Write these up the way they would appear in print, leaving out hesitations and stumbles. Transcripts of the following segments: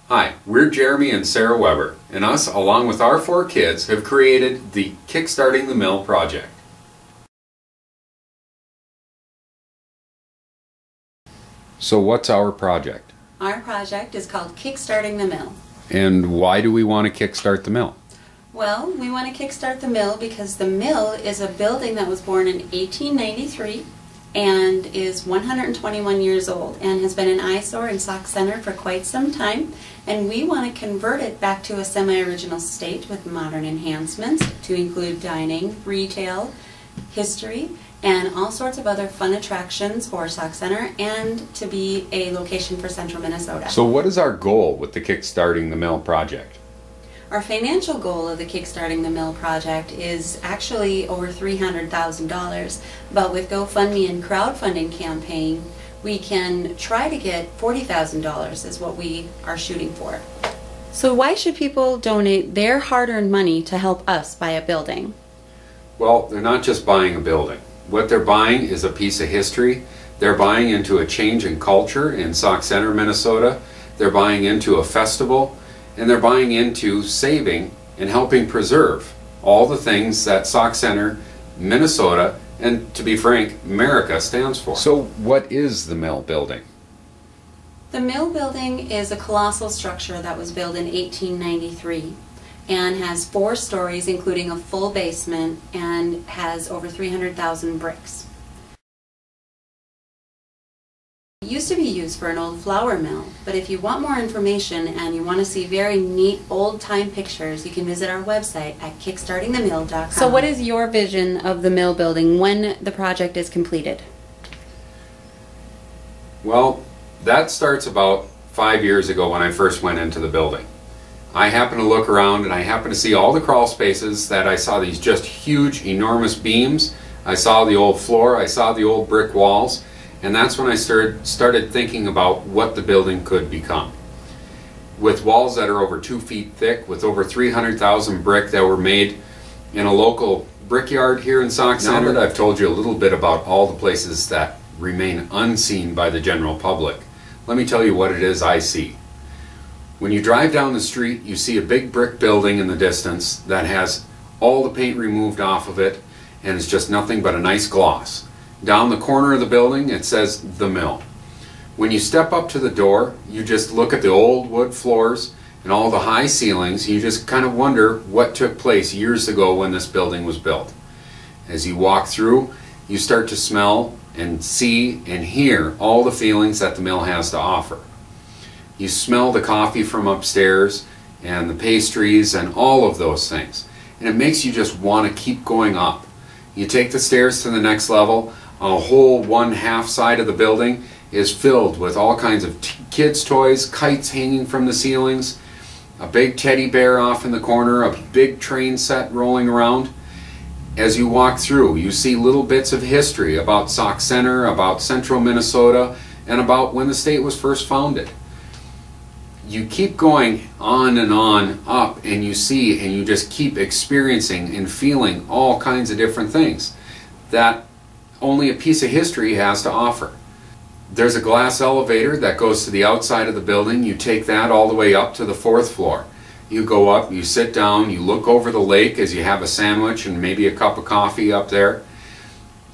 Hi, we're Jeremy and Sarah Weber, and us, along with our 4 kids, have created the Kickstarting the Mill project. So what's our project? Our project is called Kickstarting the Mill. And why do we want to kickstart the mill? Well, we want to kickstart the mill because the mill is a building that was born in 1893 and is 121 years old and has been an eyesore in Sauk Center for quite some time, and we want to convert it back to a semi-original state with modern enhancements to include dining, retail, history, and all sorts of other fun attractions for Sauk Center, and to be a location for central Minnesota. So what is our goal with the Kickstarting the Mill project? Our financial goal of the Kickstarting the Mill project is actually over $300,000, but with GoFundMe and crowdfunding campaign, we can try to get $40,000 is what we are shooting for. So why should people donate their hard-earned money to help us buy a building? Well, they're not just buying a building. What they're buying is a piece of history. They're buying into a change in culture in Sauk Center, Minnesota. They're buying into a festival. And they're buying into saving and helping preserve all the things that Sauk Center, Minnesota, and to be frank, America stands for. So what is the mill building? The mill building is a colossal structure that was built in 1893 and has 4 stories including a full basement and has over 300,000 bricks. It used to be used for an old flour mill, but if you want more information and you want to see very neat old-time pictures, you can visit our website at kickstartingthemill.com. So what is your vision of the mill building when the project is completed? Well, that starts about 5 years ago when I first went into the building. I happened to look around and I happened to see all the crawl spaces, that I saw these just huge, enormous beams. I saw the old floor, I saw the old brick walls. And that's when I started thinking about what the building could become. With walls that are over 2 feet thick, with over 300,000 brick that were made in a local brickyard here in Sauk Center. Now that I've told you a little bit about all the places that remain unseen by the general public, let me tell you what it is I see. When you drive down the street, you see a big brick building in the distance that has all the paint removed off of it, and it's just nothing but a nice gloss. Down the corner of the building, it says The Mill. When you step up to the door, you just look at the old wood floors and all the high ceilings. You just kind of wonder what took place years ago when this building was built. As you walk through, you start to smell and see and hear all the feelings that the mill has to offer. You smell the coffee from upstairs and the pastries and all of those things. And it makes you just want to keep going up. You take the stairs to the next level. A whole 1/2 side of the building is filled with all kinds of kids' toys, kites hanging from the ceilings, a big teddy bear off in the corner, a big train set rolling around. As you walk through, you see little bits of history about Sauk Center, about central Minnesota, and about when the state was first founded. You keep going on and on up, and you see and you just keep experiencing and feeling all kinds of different things that only a piece of history has to offer. There's a glass elevator that goes to the outside of the building. You take that all the way up to the 4th floor. You go up, you sit down, you look over the lake as you have a sandwich and maybe a cup of coffee up there,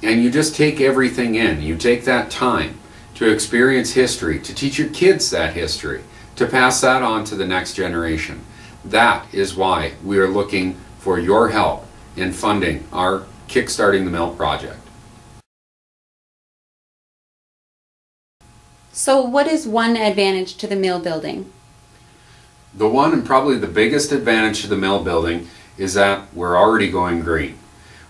and you just take everything in. You take that time to experience history, to teach your kids that history, to pass that on to the next generation. That is why we are looking for your help in funding our Kickstarting the Mill project. So what is one advantage to the mill building? The one and probably the biggest advantage to the mill building is that we're already going green.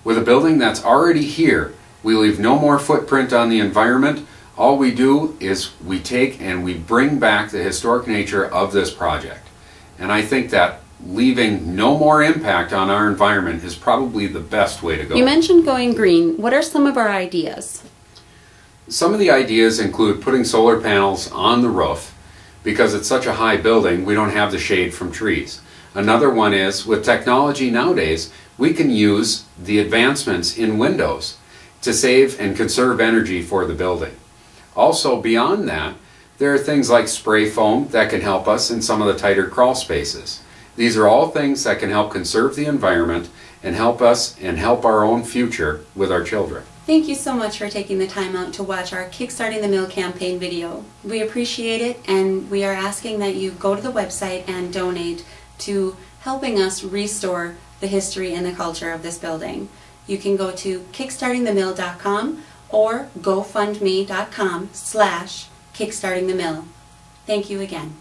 With a building that's already here, we leave no more footprint on the environment. All we do is we take and we bring back the historic nature of this project. And I think that leaving no more impact on our environment is probably the best way to go. You mentioned going green. What are some of our ideas? Some of the ideas include putting solar panels on the roof. Because it's such a high building, we don't have the shade from trees. Another one is, with technology nowadays, we can use the advancements in windows to save and conserve energy for the building. Also, beyond that, There are things like spray foam that can help us in some of the tighter crawl spaces. These are all things that can help conserve the environment and help us and help our own future with our children. Thank you so much for taking the time out to watch our Kickstarting the Mill campaign video. We appreciate it, and we are asking that you go to the website and donate to helping us restore the history and the culture of this building. You can go to kickstartingthemill.com or gofundme.com/kickstartingthemill. Thank you again.